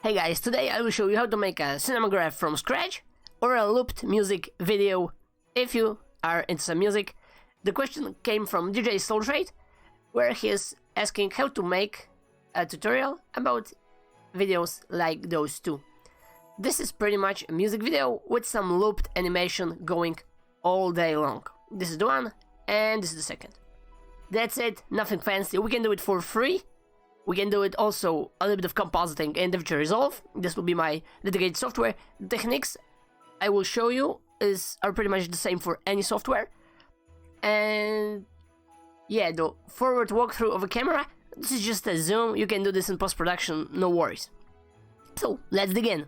Hey guys, today I will show you how to make a Cinemagraph from scratch or a looped music video if you are into some music. The question came from DJ Soletrait, where he is asking how to make a tutorial about videos like those two. This is pretty much a music video with some looped animation going all day long. This is the one and this is the second. That's it, nothing fancy. We can do it for free. We can do it also a little bit of compositing in DaVinci Resolve. This will be my dedicated software. The techniques I will show you are pretty much the same for any software. And yeah, the forward walkthrough of a camera, this is just a zoom. You can do this in post-production, no worries. So, let's dig in.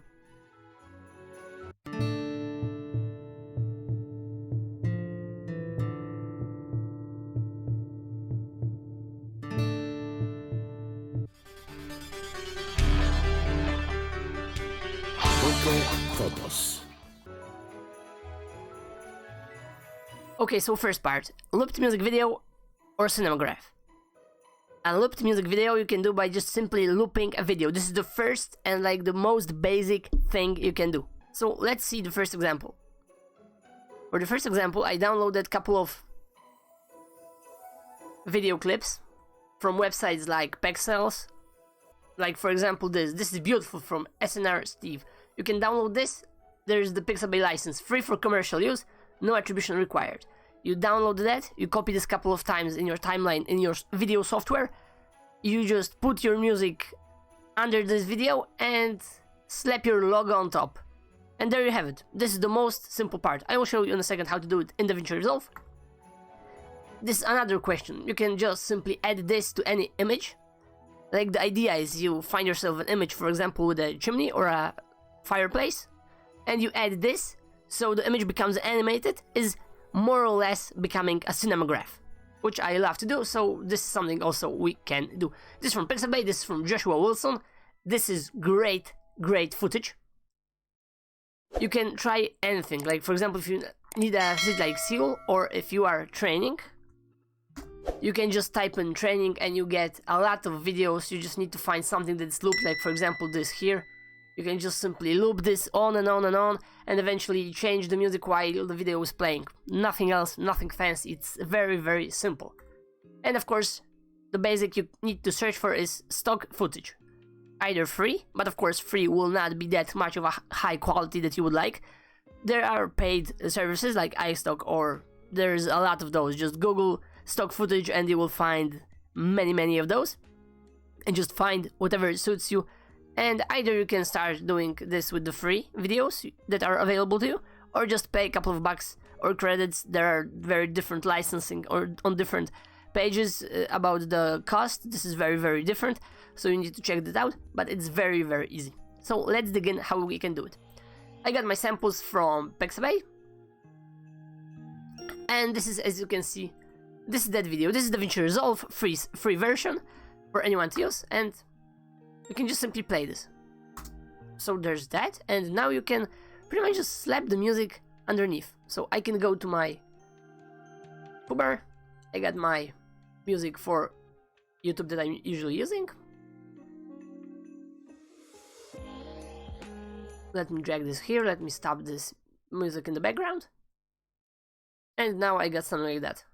Okay, so first part, looped music video or Cinemagraph. A looped music video you can do by just simply looping a video. This is the first and like the most basic thing you can do. So let's see the first example. For the first example, I downloaded a couple of video clips from websites like Pexels. Like for example this is beautiful from SNR Steve. You can download this. There's the Pixabay license, free for commercial use, no attribution required. You download that, you copy this couple of times in your timeline in your video software. You just put your music under this video and slap your logo on top. And there you have it. This is the most simple part. I will show you in a second how to do it in DaVinci Resolve. This is another question. You can just simply add this to any image. Like the idea is you find yourself an image, for example, with a chimney or a fireplace, and you add this, so the image becomes animated, is more or less becoming a Cinemagraph, which I love to do, so this is something also we can do. This is from Pixabay, this is from Joshua Wilson. This is great footage. You can try anything, like for example if you need a like seal, or if you are training, you can just type in training and you get a lot of videos. You just need to find something that's looped, like for example this here. You can just simply loop this on and on and on, and eventually change the music while the video is playing. Nothing else, nothing fancy, it's very simple. And of course, the basic you need to search for is stock footage. Either free, but of course free will not be that much of a high quality that you would like. There are paid services like iStock, or there's a lot of those. Just Google stock footage and you will find many of those. And just find whatever suits you. And either you can start doing this with the free videos that are available to you, or just pay a couple of bucks or credits. There are very different licensing or on different pages about the cost. This is very different, so you need to check that out, but it's very easy. So let's dig in how we can do it. I got my samples from Pixabay, and this is, as you can see, this is that video. This is DaVinci Resolve free version for anyone to use, and you can just simply play this. So there's that, and now you can pretty much just slap the music underneath. So I can go to my toolbar. I got my music for YouTube that I'm usually using. Let me drag this here, let me stop this music in the background. And now I got something like that.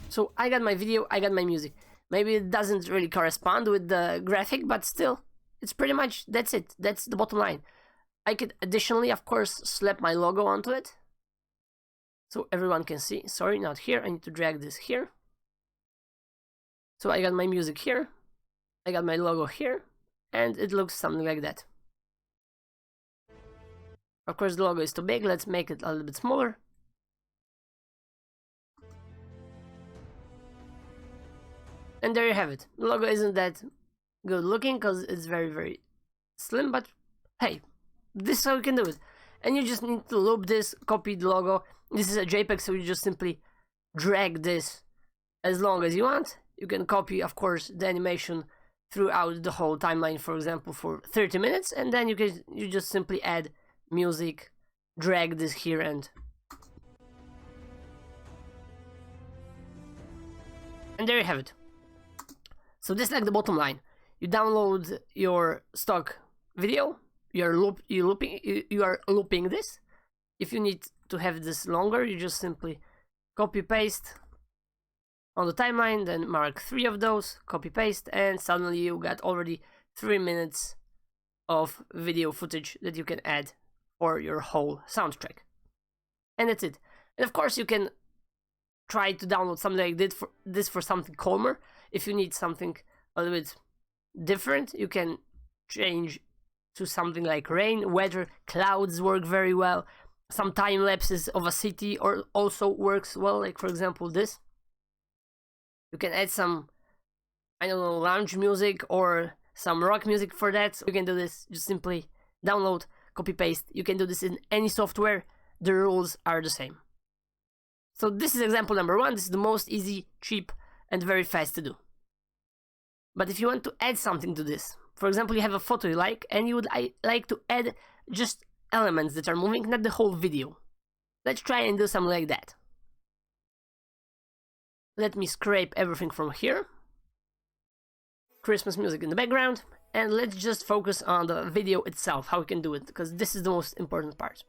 So I got my video, I got my music. Maybe it doesn't really correspond with the graphic, but still, it's pretty much, that's it. That's the bottom line. I could additionally, of course, slap my logo onto it, so everyone can see. Sorry, not here. I need to drag this here. So I got my music here. I got my logo here. And it looks something like that. Of course, the logo is too big. Let's make it a little bit smaller. And there you have it. The logo isn't that good looking because it's very slim, but hey, this is how you can do it. And you just need to loop this, copy the logo. This is a JPEG, so you just simply drag this as long as you want. You can copy, of course, the animation throughout the whole timeline, for example, for 30 minutes, and then you just simply add music, drag this here, and there you have it. So this is like the bottom line. You download your stock video, you are looping this. If you need to have this longer, you just simply copy paste on the timeline, then mark 3 of those, copy paste, and suddenly you got already 3 minutes of video footage that you can add for your whole soundtrack. And that's it. And of course you can try to download something like this for something calmer. If you need something a little bit different, you can change to something like rain, weather, clouds work very well. Some time lapses of a city or also works well, like for example this. You can add some, I don't know, lounge music or some rock music for that. So you can do this, just simply download, copy paste. You can do this in any software, the rules are the same. So this is example number 1. This is the most easy, cheap, and very fast to do. But if you want to add something to this, for example, you have a photo you like, and you would like to add just elements that are moving, not the whole video. Let's try and do something like that. Let me scrape everything from here. Christmas music in the background, and let's just focus on the video itself, how we can do it, because this is the most important part.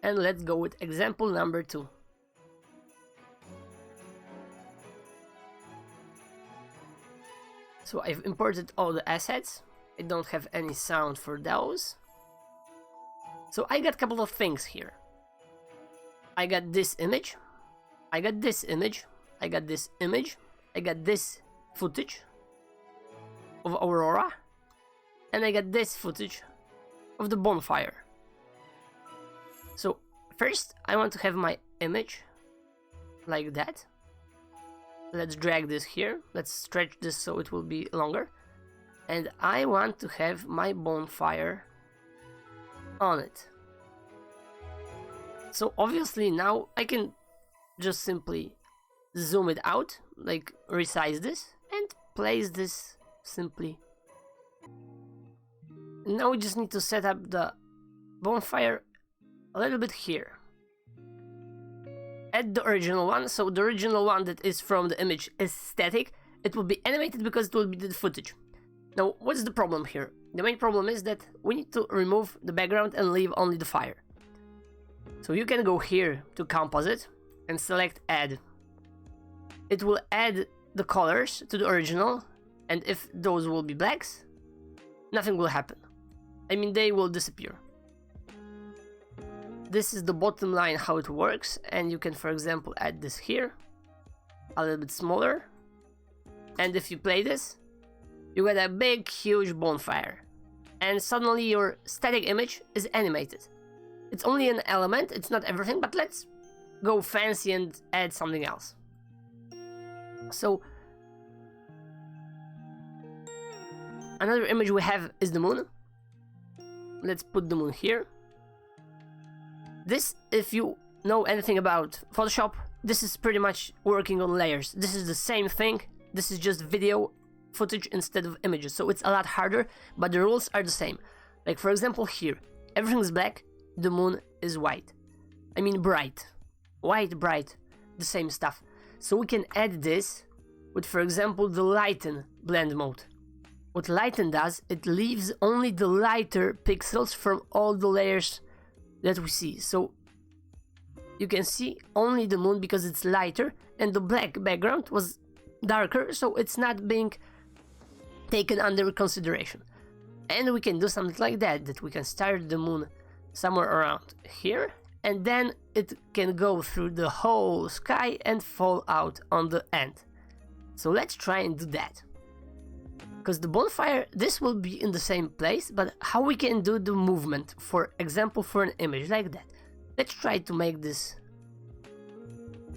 And let's go with example number 2. So I've imported all the assets. I don't have any sound for those. So I got a couple of things here. I got this image. I got this image. I got this image. I got this footage of Aurora. And I got this footage of the bonfire. So first I want to have my image like that. Let's drag this here. Let's stretch this so it will be longer. And I want to have my bonfire on it. So obviously now I can just simply zoom it out, like resize this, and place this simply. Now we just need to set up the bonfire a little bit here. Add the original one, so the original one that is from the image is static. It will be animated because it will be the footage. Now, what's the problem here? The main problem is that we need to remove the background and leave only the fire. So you can go here to composite and select add. It will add the colors to the original, and if those will be blacks, nothing will happen. I mean, they will disappear. This is the bottom line how it works, and you can, for example, add this here a little bit smaller, and if you play this, you get a big huge bonfire, and suddenly your static image is animated. It's only an element, it's not everything, but let's go fancy and add something else. So another image we have is the moon. Let's put the moon here. This, if you know anything about Photoshop, this is pretty much working on layers. This is the same thing. This is just video footage instead of images, so it's a lot harder, but the rules are the same. Like for example here, everything is black, the moon is white. I mean bright. White, bright, the same stuff. So we can add this with, for example, the Lighten blend mode. What Lighten does, it leaves only the lighter pixels from all the layers that we see. So you can see only the moon because it's lighter, and the black background was darker, so it's not being taken under consideration. And we can do something like that we can start the moon somewhere around here, and then it can go through the whole sky and fall out on the end. So let's try and do that. Because the bonfire, this will be in the same place, but how we can do the movement, for example, for an image like that. Let's try to make this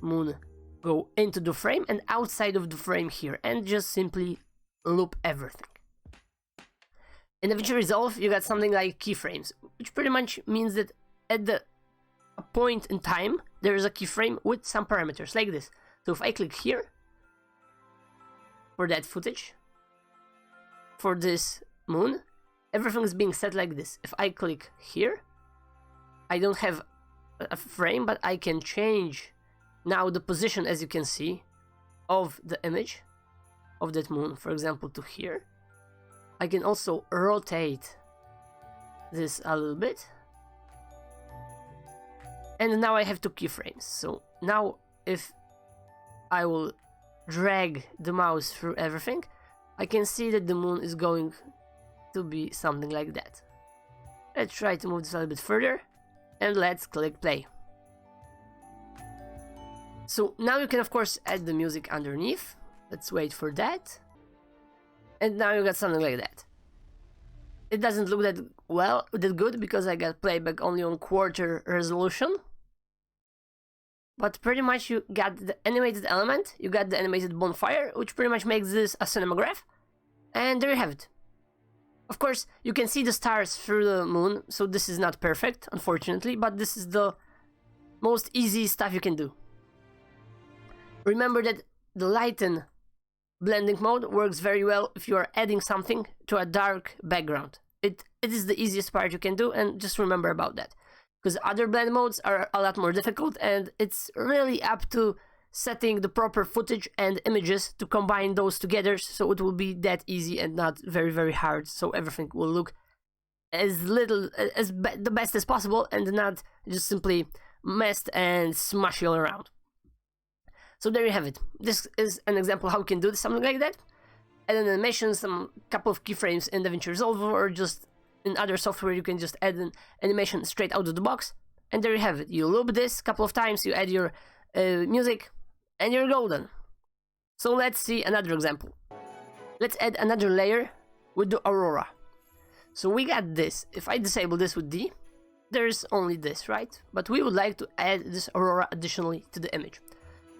moon go into the frame and outside of the frame here, and just simply loop everything. In DaVinci Resolve, you got something like keyframes, which pretty much means that at a point in time, there is a keyframe with some parameters, like this. So if I click here, for that footage, for this moon, everything is being set like this. If I click here, I don't have a frame, but I can change now the position, as you can see, of the image, of that moon, for example, to here. I can also rotate this a little bit. And now I have 2 keyframes. So now if I will drag the mouse through everything, I can see that the moon is going to be something like that. Let's try to move this a little bit further, and let's click play. So now you can of course add the music underneath. Let's wait for that. And now you got something like that. It doesn't look that good because I got playback only on 1/4 resolution. But pretty much you got the animated element, you got the animated bonfire, which pretty much makes this a cinemagraph. And there you have it. Of course, you can see the stars through the moon, so this is not perfect, unfortunately, but this is the most easy stuff you can do. Remember that the Lighten blending mode works very well if you are adding something to a dark background. It is the easiest part you can do, and just remember about that. Because other blend modes are a lot more difficult, and it's really up to setting the proper footage and images to combine those together, so it will be that easy and not very, very hard, so everything will look the best as possible and not just simply messed and smushy all around. So there you have it. This is an example how you can do something like that. Add an animation, some couple of keyframes in DaVinci Resolve, or just in other software you can just add an animation straight out of the box, and there you have it. You loop this a couple of times, you add your music, and you're golden. So let's see another example. Let's add another layer with the aurora. So we got this. If I disable this with D, there's only this, right? But we would like to add this aurora additionally to the image.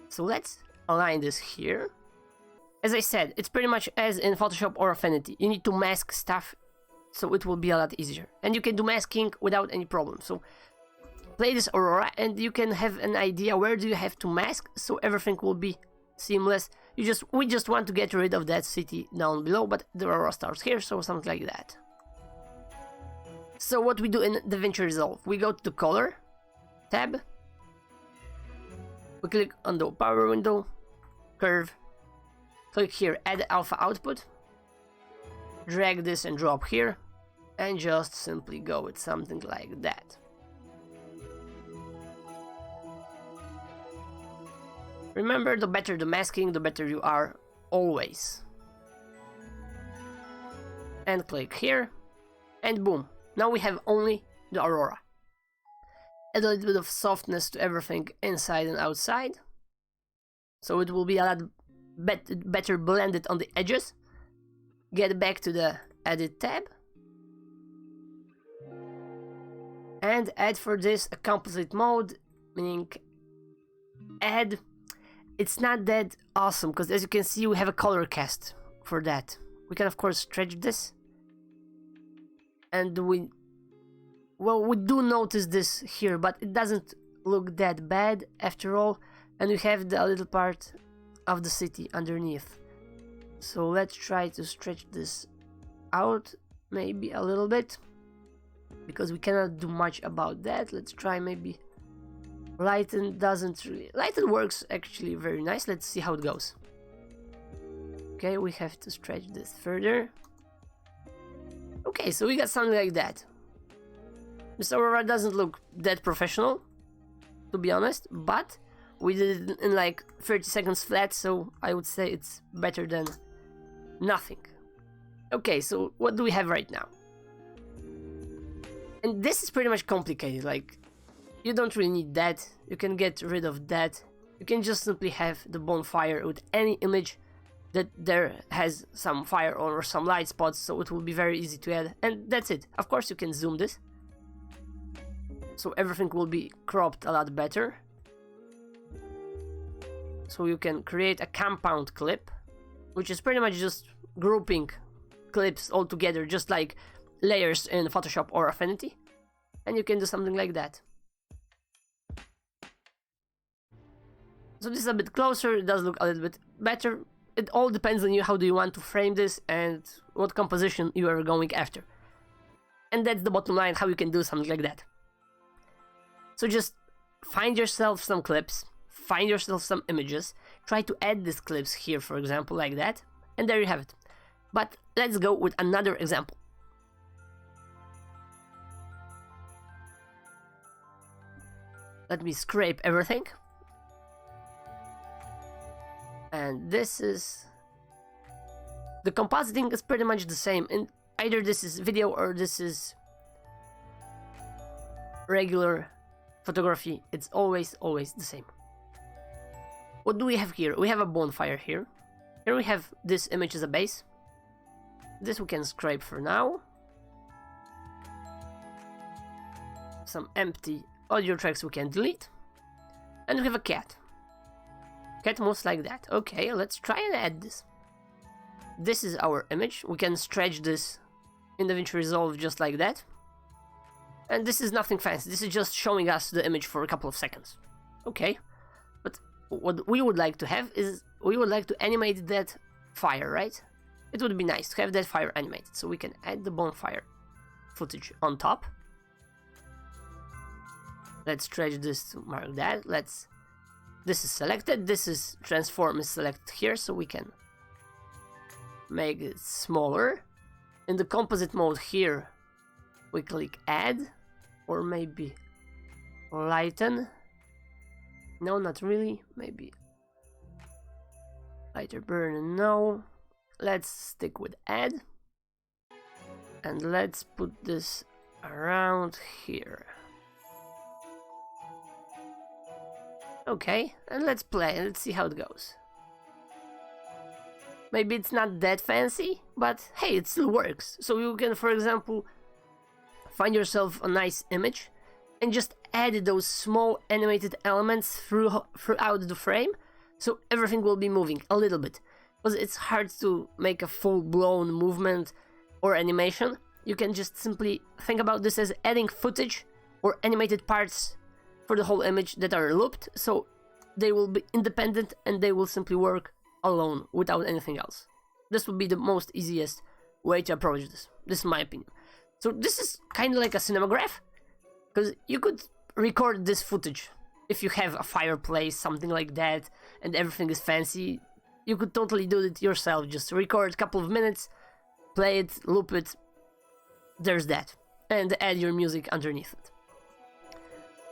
So let's align this here. As I said, it's pretty much as in Photoshop or Affinity. You need to mask stuff, so it will be a lot easier. And you can do masking without any problem. So play this aurora and you can have an idea where do you have to mask, so everything will be seamless. We just want to get rid of that city down below, but the aurora starts here, so something like that. So what we do in DaVinci Resolve, we go to the color tab, we click on the power window, curve, click here, add alpha output, drag this and drop here, and just simply go with something like that. Remember, the better the masking, the better you are, always. And click here, and boom, now we have only the aurora. Add a little bit of softness to everything inside and outside, so it will be a lot better blended on the edges. Get back to the edit tab, and add for this a composite mode, meaning add. It's not that awesome because, as you can see, we have a color cast for that. We can of course stretch this, and we do notice this here, but it doesn't look that bad after all, and we have the little part of the city underneath. So let's try to stretch this out maybe a little bit, because we cannot do much about that. Let's try maybe Lighten. Lighten works actually very nice. Let's see how it goes. Okay, we have to stretch this further. Okay, so we got something like that. This aurora doesn't look that professional, to be honest, but we did it in like 30 seconds flat, so I would say it's better than nothing. Okay, so what do we have right now? And this is pretty much complicated, like, you don't really need that, you can get rid of that, you can just simply have the bonfire with any image that there has some fire or some light spots, so it will be very easy to add, and that's it. Of course you can zoom this, so everything will be cropped a lot better. So you can create a compound clip, which is pretty much just grouping clips all together, just like layers in Photoshop or Affinity, and you can do something like that. So this is a bit closer, it does look a little bit better. It all depends on you, how do you want to frame this and what composition you are going after. And that's the bottom line, how you can do something like that. So just find yourself some clips, find yourself some images, try to add these clips here, for example, like that, And there you have it. But let's go with another example. Let me scrape everything. And this is... The compositing is pretty much the same. And either this is video or this is regular photography. It's always the same. What do we have here? We have a bonfire here. Here we have this image as a base. This we can scrape for now. Some empty audio tracks we can delete. And we have a cat. Cat moves like that. Okay, let's try and add this. This is our image. We can stretch this in DaVinci Resolve just like that. And this is nothing fancy. This is just showing us the image for a couple of seconds. Okay. But what we would like to have is, we would like to animate that fire, right? It would be nice to have that fire animated. So we can add the bonfire footage on top. Let's stretch this to mark that. This is selected. This is transform is selected here, so we can make it smaller. In the composite mode here, we click add, or maybe lighten. No, not really. Maybe lighter burn. No. Let's stick with add. And let's put this around here. Okay, and let's play and let's see how it goes. Maybe it's not that fancy, but hey, it still works. So you can, for example, find yourself a nice image and just add those small animated elements throughout the frame, so everything will be moving a little bit. Because it's hard to make a full-blown movement or animation. You can just simply think about this as adding footage or animated parts for the whole image that are looped, so they will be independent and they will simply work alone without anything else. This would be the most easiest way to approach this. This is my opinion. So this is kind of like a Cinemagraph, because you could record this footage if you have a fireplace, something like that, and everything is fancy. You could totally do it yourself. Just record a couple of minutes, play it, loop it. There's that, and add your music underneath it.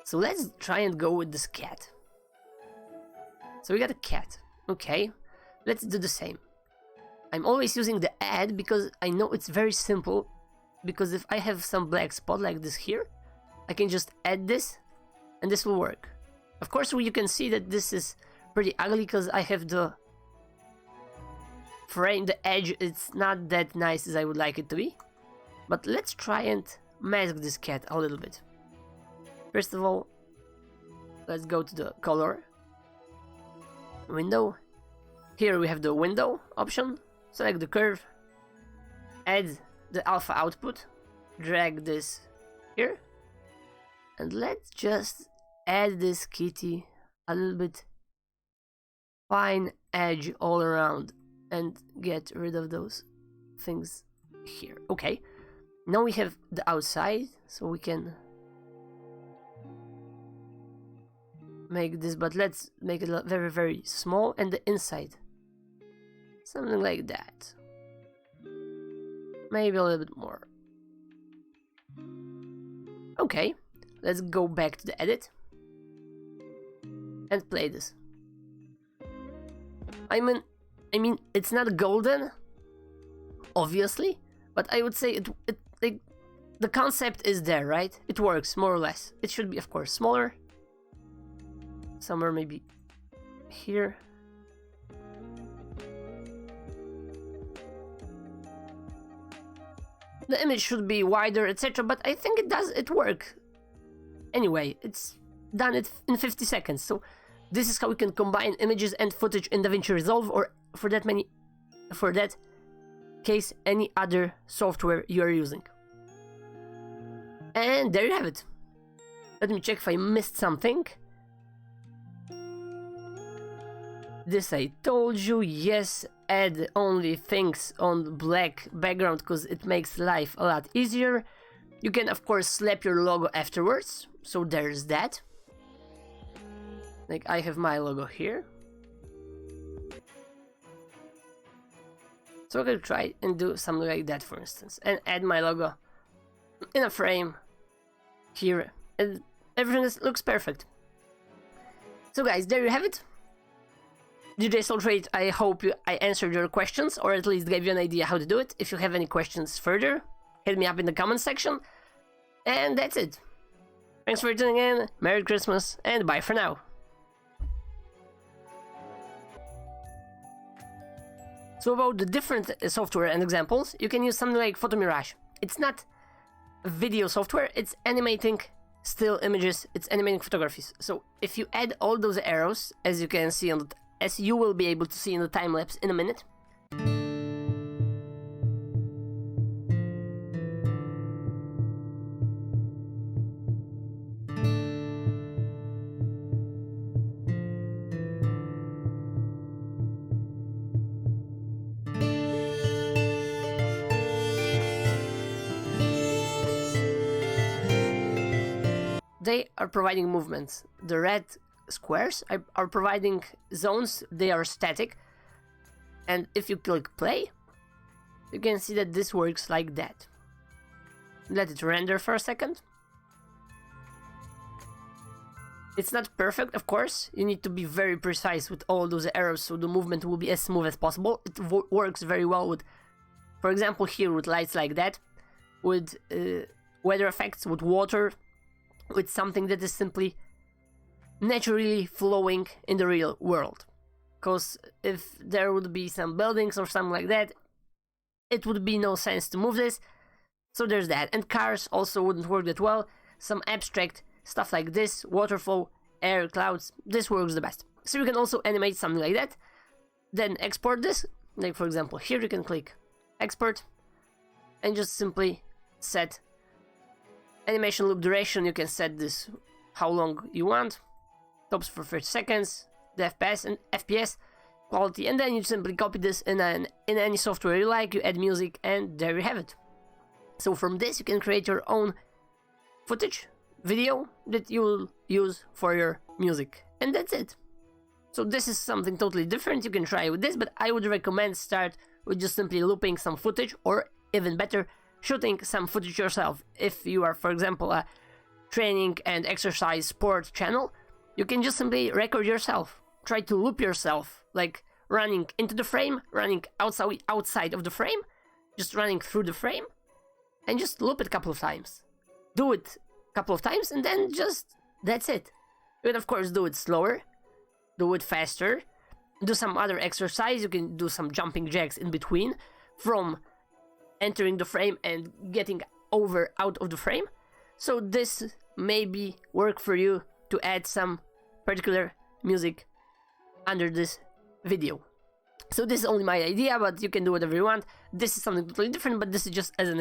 So let's try and go with this cat. So we got a cat. Okay, let's do the same. I'm always using the add because I know it's very simple. Because if I have some black spot like this here, I can just add this and this will work. Of course, you can see that this is pretty ugly because I have the frame, the edge, it's not that nice as I would like it to be. But let's try and mask this cat a little bit. First of all, let's go to the color window. Here we have the window option. Select the curve, add the alpha output, drag this here, and let's just add this kitty a little bit fine edge all around and get rid of those things here. Okay, now we have the outside, so we can make this, but let's make it very, very small, and the inside, something like that. Maybe a little bit more. Okay, let's go back to the edit and play this. I mean, it's not golden, obviously, but I would say like, the concept is there, right? It works more or less. It should be, of course, smaller. Somewhere maybe here. The image should be wider, etc. But I think it works. Anyway, it's done it in 50 seconds. So this is how we can combine images and footage in DaVinci Resolve, or for that case, any other software you are using. And there you have it. Let me check if I missed something. This I told you. Yes, add only things on black background because it makes life a lot easier. You can of course slap your logo afterwards, so there's that. Like I have my logo here. So I'm gonna try and do something like that, for instance, and add my logo in a frame here, and everything looks perfect. So guys, there you have it. DJ Soletrait, I hope I answered your questions, or at least gave you an idea how to do it. If you have any questions further, hit me up in the comment section. And that's it. Thanks for tuning in, Merry Christmas, and bye for now. So about the different software and examples, you can use something like Mirage. It's not video software, it's animating still images, it's animating photographies. So if you add all those arrows, as you can see as you will be able to see in the time lapse in a minute. They are providing movements. The red squares are providing zones, they are static. And if you click play, you can see that this works like that. Let it render for a second. It's not perfect, of course. You need to be very precise with all those arrows so the movement will be as smooth as possible. It works very well with, for example, here with lights like that, with weather effects, with water, with something that is simply naturally flowing in the real world. Because if there would be some buildings or something like that, it would be no sense to move this. So there's that. And cars also wouldn't work that well. Some abstract stuff like this, waterfall, air, clouds, this works the best. So you can also animate something like that. Then export this. Like for example, here you can click export and just simply set animation loop duration. You can set this how long you want. Stops for 30 seconds. The FPS quality, and then you simply copy this in any software you like. You add music, and there you have it. So from this you can create your own footage, video that you will use for your music, and that's it. So this is something totally different. You can try with this, but I would recommend start with just simply looping some footage, or even better, shooting some footage yourself. If you are, for example, a training and exercise sport channel, you can just simply record yourself. Try to loop yourself, like running into the frame, running outside of the frame, just running through the frame, and just loop it a couple of times. Do it a couple of times, and then that's it. You can of course do it slower, do it faster, do some other exercise. You can do some jumping jacks in between, from entering the frame and getting out of the frame. So this maybe work for you to add some particular music under this video. So this is only my idea, but you can do whatever you want. This is something totally different, but this is just as an example.